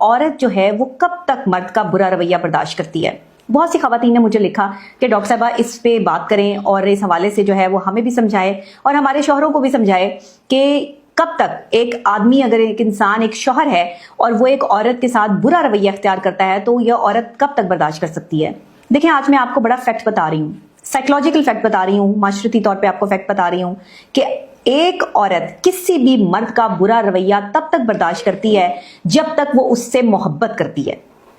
عورت جو ہے وہ کب تک مرد کا برا رویہ برداشت کرتی ہے؟ بہت سی خواتین نے مجھے لکھا کہ ڈاکٹر صاحبہ اس پہ بات کریں اور اس حوالے سے جو ہے وہ ہمیں بھی سمجھائے اور ہمارے شوہروں کو بھی سمجھائے کہ کب تک ایک آدمی، اگر ایک انسان ایک شوہر ہے اور وہ ایک عورت کے ساتھ برا رویہ اختیار کرتا ہے تو یہ عورت کب تک برداشت کر سکتی ہے؟ دیکھیں، آج میں آپ کو بڑا فیکٹ بتا رہی ہوں، سائیکولوجیکل فیکٹ بتا رہی ہوں، معاشرتی طور پہ آپ کو فیکٹ بتا رہی ہوں کہ ایک عورت کسی بھی مرد کا برا رویہ تب تک برداشت کرتی ہے جب تک وہ اس سے محبت کرتی ہے۔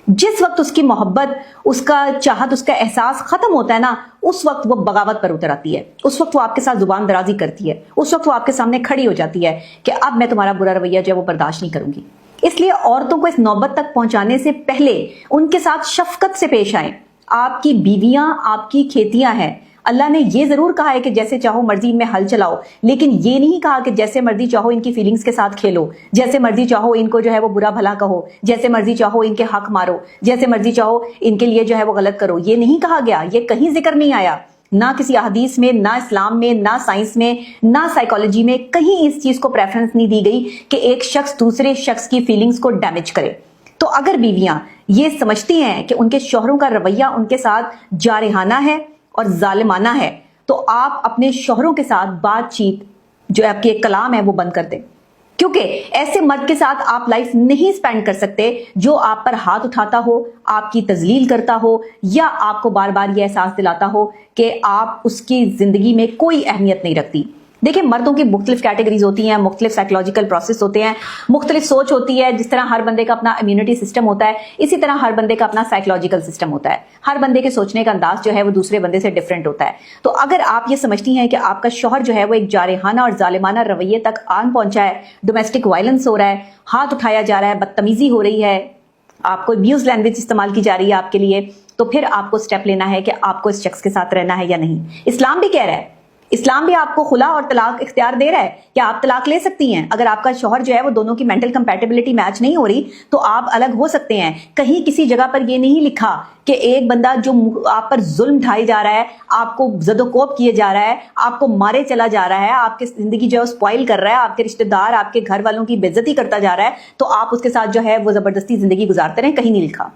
جس وقت اس کی محبت، اس کا چاہت، اس کا احساس ختم ہوتا ہے نا، اس وقت وہ بغاوت پر اتر آتی ہے، اس وقت وہ آپ کے ساتھ زبان درازی کرتی ہے، اس وقت وہ آپ کے سامنے کھڑی ہو جاتی ہے کہ اب میں تمہارا برا رویہ جو ہے وہ برداشت نہیں کروں گی۔ اس لیے عورتوں کو اس نوبت تک پہنچانے سے پہلے ان کے ساتھ شفقت سے پیش آئیں۔ آپ کی بیویاں آپ کی کھیتیاں ہیں۔ اللہ نے یہ ضرور کہا ہے کہ جیسے چاہو مرضی ان میں ہل چلاؤ، لیکن یہ نہیں کہا کہ جیسے مرضی چاہو ان کی فیلنگز کے ساتھ کھیلو، جیسے مرضی چاہو ان کو جو ہے وہ برا بھلا کہو، جیسے مرضی چاہو ان کے حق مارو، جیسے مرضی چاہو ان کے لیے جو ہے وہ غلط کرو۔ یہ نہیں کہا گیا، یہ کہیں ذکر نہیں آیا، نہ کسی احادیث میں، نہ اسلام میں، نہ سائنس میں، نہ سائیکالوجی میں، کہیں اس چیز کو پریفرنس نہیں دی گئی کہ ایک شخص دوسرے شخص کی فیلنگز کو ڈیمیج کرے۔ تو اگر بیویاں یہ سمجھتی ہیں کہ ان کے شوہروں کا رویہ ان کے ساتھ جارحانہ ہے اور ظالمانہ ہے تو آپ اپنے شوہروں کے ساتھ بات چیت جو آپ کی ایک کلام ہے وہ بند کر دیں، کیونکہ ایسے مرد کے ساتھ آپ لائف نہیں سپینڈ کر سکتے جو آپ پر ہاتھ اٹھاتا ہو، آپ کی تذلیل کرتا ہو، یا آپ کو بار بار یہ احساس دلاتا ہو کہ آپ اس کی زندگی میں کوئی اہمیت نہیں رکھتی۔ دیکھیں، مردوں کی مختلف کیٹیگریز ہوتی ہیں، مختلف سائیکولوجیکل پروسیس ہوتے ہیں، مختلف سوچ ہوتی ہے۔ جس طرح ہر بندے کا اپنا امیونٹی سسٹم ہوتا ہے، اسی طرح ہر بندے کا اپنا سائیکولوجیکل سسٹم ہوتا ہے۔ ہر بندے کے سوچنے کا انداز جو ہے وہ دوسرے بندے سے ڈیفرنٹ ہوتا ہے۔ تو اگر آپ یہ سمجھتی ہیں کہ آپ کا شوہر جو ہے وہ ایک جارحانہ اور ظالمانہ رویے تک آن پہنچا ہے، ڈومیسٹک وائلنس ہو رہا ہے، ہاتھ اٹھایا جا رہا ہے، بدتمیزی ہو رہی ہے، آپ کو ابیوز لینگویج استعمال کی جا رہی ہے آپ کے لیے، تو پھر آپ کو سٹیپ لینا ہے کہ آپ کو اس شخص کے ساتھ رہنا ہے یا نہیں۔ اسلام بھی کہہ رہا ہے، اسلام بھی آپ کو خلا اور طلاق اختیار دے رہا ہے کہ آپ طلاق لے سکتی ہیں۔ اگر آپ کا شوہر جو ہے وہ دونوں کی مینٹل کمپیٹیبلٹی میچ نہیں ہو رہی تو آپ الگ ہو سکتے ہیں۔ کہیں کسی جگہ پر یہ نہیں لکھا کہ ایک بندہ جو آپ پر ظلم ڈھائے جا رہا ہے، آپ کو زد و کوب کیے جا رہا ہے، آپ کو مارے چلا جا رہا ہے، آپ کی زندگی جو ہے اسپوائل کر رہا ہے، آپ کے رشتہ دار، آپ کے گھر والوں کی بے عزتی کرتا جا رہا ہے، تو آپ اس کے ساتھ جو ہے وہ زبردستی زندگی گزارتے رہیں، کہیں نہیں لکھا۔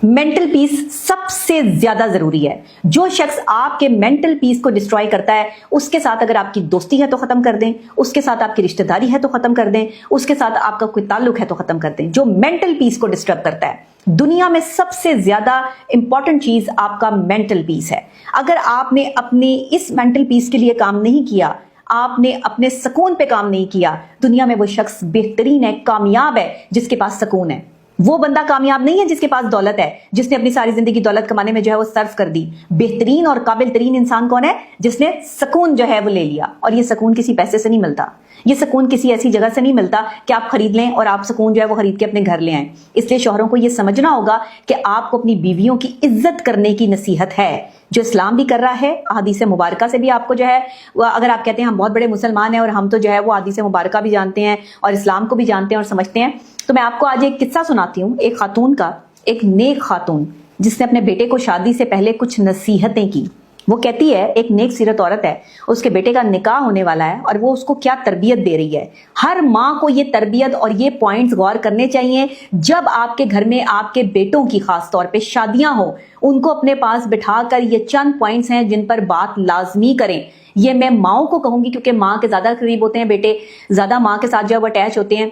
مینٹل پیس سب سے زیادہ ضروری ہے۔ جو شخص آپ کے مینٹل پیس کو ڈسٹرائے کرتا ہے، اس کے ساتھ اگر آپ کی دوستی ہے تو ختم کر دیں، اس کے ساتھ آپ کی رشتہ داری ہے تو ختم کر دیں، اس کے ساتھ آپ کا کوئی تعلق ہے تو ختم کر دیں۔ جو مینٹل پیس کو ڈسٹرب کرتا ہے، دنیا میں سب سے زیادہ امپورٹنٹ چیز آپ کا مینٹل پیس ہے۔ اگر آپ نے اپنی اس مینٹل پیس کے لیے کام نہیں کیا، آپ نے اپنے سکون پہ کام نہیں کیا، دنیا میں وہ شخص بہترین ہے، کامیاب ہے جس کے پاس سکون ہے۔ وہ بندہ کامیاب نہیں ہے جس کے پاس دولت ہے، جس نے اپنی ساری زندگی دولت کمانے میں جو ہے وہ صرف کر دی۔ بہترین اور قابل ترین انسان کون ہے؟ جس نے سکون جو ہے وہ لے لیا، اور یہ سکون کسی پیسے سے نہیں ملتا، یہ سکون کسی ایسی جگہ سے نہیں ملتا کہ آپ خرید لیں اور آپ سکون جو ہے وہ خرید کے اپنے گھر لے آئیں۔ اس لیے شوہروں کو یہ سمجھنا ہوگا کہ آپ کو اپنی بیویوں کی عزت کرنے کی نصیحت ہے، جو اسلام بھی کر رہا ہے۔ احادیث مبارکہ سے بھی آپ کو جو ہے، اگر آپ کہتے ہیں ہم بہت بڑے مسلمان ہیں اور ہم تو جو ہے وہ احادیث مبارکہ بھی جانتے ہیں اور اسلام کو بھی جانتے ہیں اور سمجھتے ہیں، تو میں آپ کو آج ایک قصہ سناتی ہوں، ایک خاتون کا، ایک نیک خاتون جس نے اپنے بیٹے کو شادی سے پہلے کچھ نصیحتیں کی۔ وہ کہتی ہے، ایک نیک سیرت عورت ہے، اس کے بیٹے کا نکاح ہونے والا ہے اور وہ اس کو کیا تربیت دے رہی ہے۔ ہر ماں کو یہ تربیت اور یہ پوائنٹس غور کرنے چاہیے جب آپ کے گھر میں آپ کے بیٹوں کی خاص طور پہ شادیاں ہوں، ان کو اپنے پاس بٹھا کر یہ چند پوائنٹس ہیں جن پر بات لازمی کریں۔ یہ میں ماؤں کو کہوں گی کیونکہ ماں کے زیادہ قریب ہوتے ہیں بیٹے، زیادہ ماں کے ساتھ جو ہے وہ اٹیچ ہوتے ہیں۔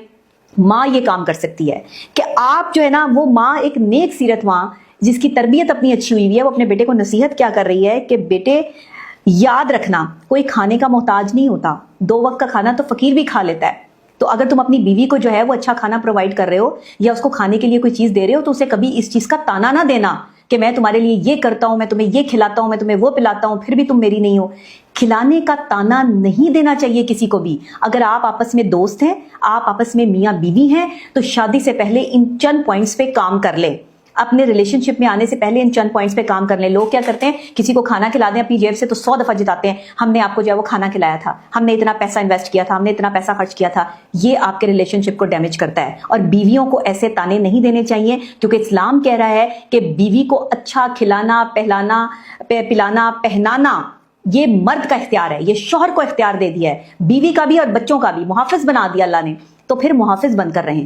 ماں یہ کام کر سکتی ہے کہ آپ جو ہے نا، وہ ماں، ایک نیک سیرت ماں جس کی تربیت اپنی اچھی ہوئی ہے، وہ اپنے بیٹے کو نصیحت کیا کر رہی ہے کہ بیٹے یاد رکھنا، کوئی کھانے کا محتاج نہیں ہوتا، 2 وقت کا کھانا تو فقیر بھی کھا لیتا ہے۔ تو اگر تم اپنی بیوی کو جو ہے وہ اچھا کھانا پرووائڈ کر رہے ہو یا اس کو کھانے کے لیے کوئی چیز دے رہے ہو تو اسے کبھی اس چیز کا تانا نہ دینا کہ میں تمہارے لیے یہ کرتا ہوں، میں تمہیں یہ کھلاتا ہوں، میں تمہیں وہ پلاتا ہوں، پھر بھی تم میری نہیں ہو۔ کھلانے کا تانا نہیں دینا چاہیے کسی کو بھی۔ اگر آپ آپس میں دوست ہیں، آپ آپس میں میاں بیوی ہیں، تو شادی سے پہلے ان چند پوائنٹس پہ کام کر لیں۔ اپنے ریلیشن شپ میں آنے سے پہلے ان چند پوائنٹس پہ کام کر لیں۔ لوگ کیا کرتے ہیں، کسی کو کھانا کھلا دیں اپنی جیب سے تو 100 دفعہ جتاتے ہیں ہم نے آپ کو جو ہے وہ کھانا کھلایا تھا، ہم نے اتنا پیسہ انویسٹ کیا تھا، ہم نے اتنا پیسہ خرچ کیا تھا۔ یہ آپ کے ریلیشن شپ کو ڈیمیج کرتا ہے، اور بیویوں کو ایسے تانے نہیں دینے چاہیے، کیونکہ اسلام کہہ رہا ہے کہ بیوی کو اچھا کھلانا، پلانا، پہنانا یہ مرد کا اختیار ہے، یہ شوہر کو اختیار دے دیا ہے، بیوی کا بھی اور بچوں کا بھی محافظ بنا دیا اللہ نے۔ تو پھر محافظ بن کر رہیں،